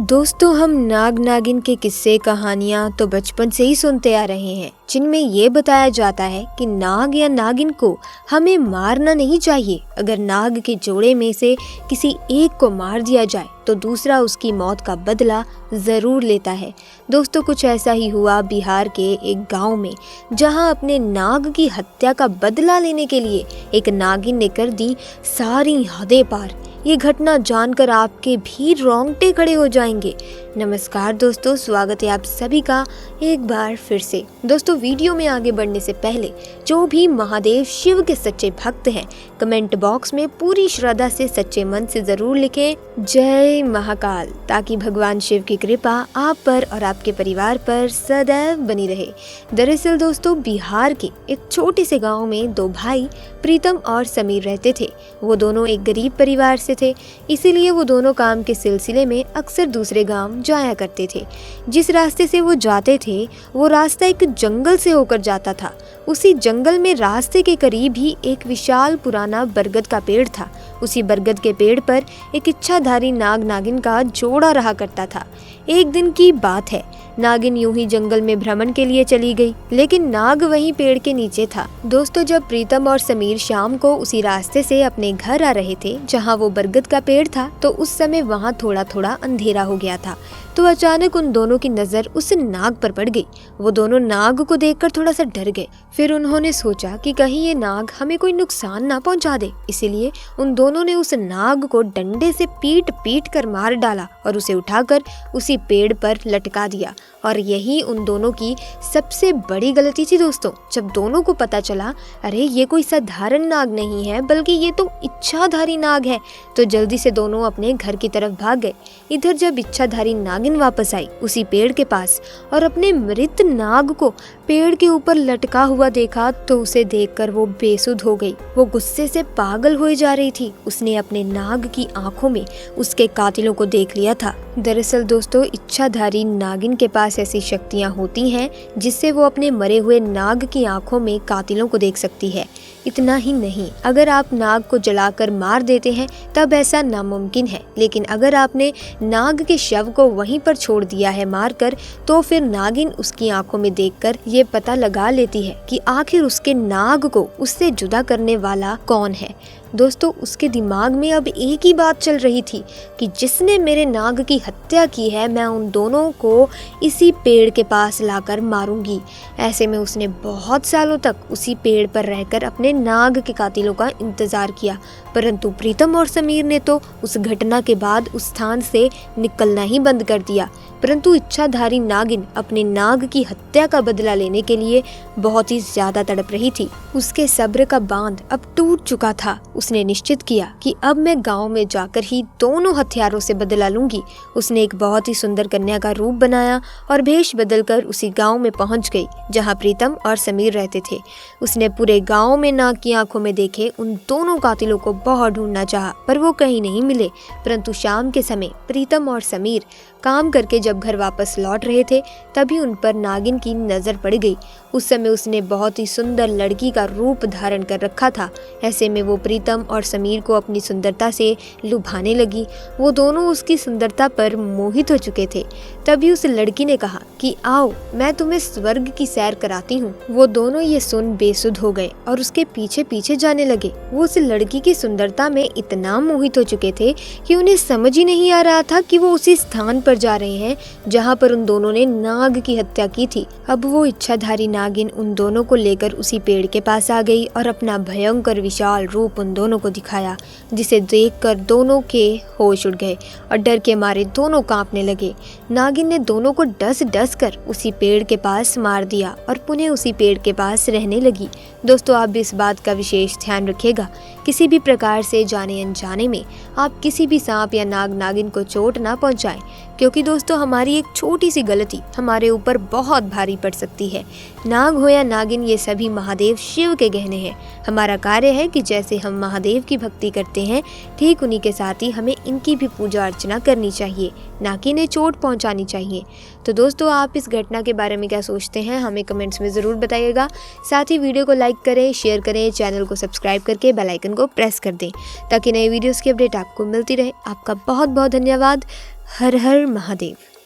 दोस्तों, हम नाग नागिन के किस्से कहानियाँ तो बचपन से ही सुनते आ रहे हैं, जिनमें ये बताया जाता है कि नाग या नागिन को हमें मारना नहीं चाहिए। अगर नाग के जोड़े में से किसी एक को मार दिया जाए तो दूसरा उसकी मौत का बदला ज़रूर लेता है। दोस्तों, कुछ ऐसा ही हुआ बिहार के एक गांव में, जहां अपने नाग की हत्या का बदला लेने के लिए एक नागिन ने कर दी सारी हदें पार। ये घटना जानकर आपके भी रोंगटे खड़े हो जाएंगे। नमस्कार दोस्तों, स्वागत है आप सभी का एक बार फिर से। दोस्तों, वीडियो में आगे बढ़ने से पहले जो भी महादेव शिव के सच्चे भक्त हैं, कमेंट बॉक्स में पूरी श्रद्धा से सच्चे मन से जरूर लिखें जय महाकाल, ताकि भगवान शिव की कृपा आप पर और आपके परिवार पर सदैव बनी रहे। दरअसल दोस्तों, बिहार के एक छोटे से गाँव में दो भाई प्रीतम और समीर रहते थे। वो दोनों एक गरीब परिवार से थे, इसीलिए वो दोनों काम के सिलसिले में अक्सर दूसरे गांव जाया करते थे। जिस रास्ते से वो जाते थे वो रास्ता एक जंगल से होकर जाता था। उसी जंगल में रास्ते के करीब ही एक विशाल पुराना बरगद का पेड़ था। उसी बरगद के पेड़ पर एक इच्छाधारी नाग नागिन का जोड़ा रहा करता था। एक दिन की बात है, नागिन यूं ही जंगल में भ्रमण के लिए चली गई, लेकिन नाग वहीं पेड़ के नीचे था। दोस्तों, जब प्रीतम और समीर शाम को उसी रास्ते से अपने घर आ रहे थे जहां वो बरगद का पेड़ था, तो उस समय वहां थोड़ा थोड़ा अंधेरा हो गया था। तो अचानक उन दोनों की नजर उस नाग पर पड़ गई। वो दोनों नाग को देखकर थोड़ा सा डर गए। फिर उन्होंने सोचा कि कहीं ये नाग हमें कोई नुकसान ना पहुंचा दे, इसीलिए उन दोनों ने उस नाग को डंडे से पीट पीट कर मार डाला और उसे उठाकर उसी पेड़ पर लटका दिया। और यही उन दोनों की सबसे बड़ी गलती थी दोस्तों। जब दोनों को पता चला, अरे ये कोई साधारण नाग नहीं है, बल्कि ये तो इच्छाधारी नाग है, तो जल्दी से दोनों अपने घर की तरफ भाग गए। इधर जब इच्छाधारी नागिन वापस आई उसी पेड़ के पास और अपने मृत नाग को पेड़ के ऊपर लटका हुआ देखा, तो उसे देखकर वो बेसुध हो गई। वो गुस्से से पागल हो जा रही थी। उसने अपने नाग की आंखों में उसके कातिलों को देख लिया था। दरअसल दोस्तों, इच्छाधारी नागिन के पास ऐसी शक्तियां होती हैं जिससे वो अपने मरे हुए नाग की आंखों में कातिलों को देख सकती है। इतना ही नहीं, अगर आप नाग को जलाकर मार देते हैं तब ऐसा नामुमकिन है, लेकिन अगर आपने नाग के शव को वहीं पर छोड़ दिया है मारकर, तो फिर नागिन उसकी आंखों में देखकर ये पता लगा लेती है कि आखिर उसके नाग को उससे जुदा करने वाला कौन है। दोस्तों, उसके दिमाग में अब एक ही बात चल रही थी कि जिसने मेरे नाग की हत्या की है, मैं उन दोनों को इसी पेड़ के पास लाकर मारूंगी। ऐसे में उसने बहुत सालों तक उसी पेड़ पर रहकर अपने नाग के कातिलों का इंतजार किया, परंतु प्रीतम और समीर ने तो उस घटना के बाद उस स्थान से निकलना ही बंद कर दिया। परंतु इच्छाधारी नागिन अपने नाग की हत्या का बदला लेने के लिए बहुत ही ज्यादा तड़प रही थी। उसके सब्र का बांध अब टूट चुका था। उसने निश्चित किया कि अब मैं गांव में जाकर ही दोनों हथियारों से बदला लूंगी। उसने एक बहुत ही सुंदर कन्या का रूप बनाया और भेष बदलकर उसी गांव में पहुंच गई जहां प्रीतम और समीर रहते थे। उसने पूरे गांव में नाग की आंखों में देखे उन दोनों कातिलों को बहुत ढूंढना चाहा, पर वो कहीं नहीं मिले। परंतु शाम के समय प्रीतम और समीर काम करके जब घर वापस लौट रहे थे, तभी उन पर नागिन की नजर पड़ गई। उस समय उसने बहुत ही सुंदर लड़की का रूप धारण कर रखा था। ऐसे में वो प्रीतम और समीर को अपनी सुंदरता से लुभाने लगी। वो दोनों उसकी सुंदरता पर मोहित हो चुके थे। तभी उस लड़की ने कहा कि आओ, मैं तुम्हें स्वर्ग की सैर कराती हूँ। वो दोनों ये सुन बेसुध हो गए और उसके पीछे पीछे जाने लगे। वो उस लड़की की सुंदरता में इतना मोहित हो चुके थे कि उन्हें समझ ही नहीं आ रहा था कि वो उसी स्थान पर जा रहे हैं जहाँ पर उन दोनों ने नाग की हत्या की थी। अब वो इच्छाधारी नागिन उन दोनों को लेकर उसी पेड़ के पास आ गई और अपना भयंकर विशाल रूप उन दोनों को दिखाया, जिसे देखकर दोनों के होश उड़ गए और डर के मारे दोनों कांपने लगे। नागिन ने दोनों को डस डस कर उसी पेड़ के पास मार दिया और पुनः उसी पेड़ के पास रहने लगी। दोस्तों, आप भी इस बात का विशेष ध्यान रखिएगा, किसी भी प्रकार से जाने अनजाने में आप किसी भी सांप या नाग नागिन को चोट ना पहुंचाएं, क्योंकि दोस्तों हमारी एक छोटी सी गलती हमारे ऊपर बहुत भारी पड़ सकती है। नाग हो या नागिन, ये सभी महादेव शिव के गहने हैं। हमारा कार्य है कि जैसे हम महादेव की भक्ति करते हैं, ठीक उन्हीं के साथ ही हमें इनकी भी पूजा अर्चना करनी चाहिए, ना कि इन्हें चोट पहुंचानी चाहिए। तो दोस्तों, आप इस घटना के बारे में क्या सोचते हैं, हमें कमेंट्स में ज़रूर बताइएगा। साथ ही वीडियो को लाइक करें, शेयर करें, चैनल को सब्सक्राइब करके बेल आइकन को प्रेस कर दें, ताकि नए वीडियोस की अपडेट आपको मिलती रहे। आपका बहुत बहुत धन्यवाद। हर हर महादेव।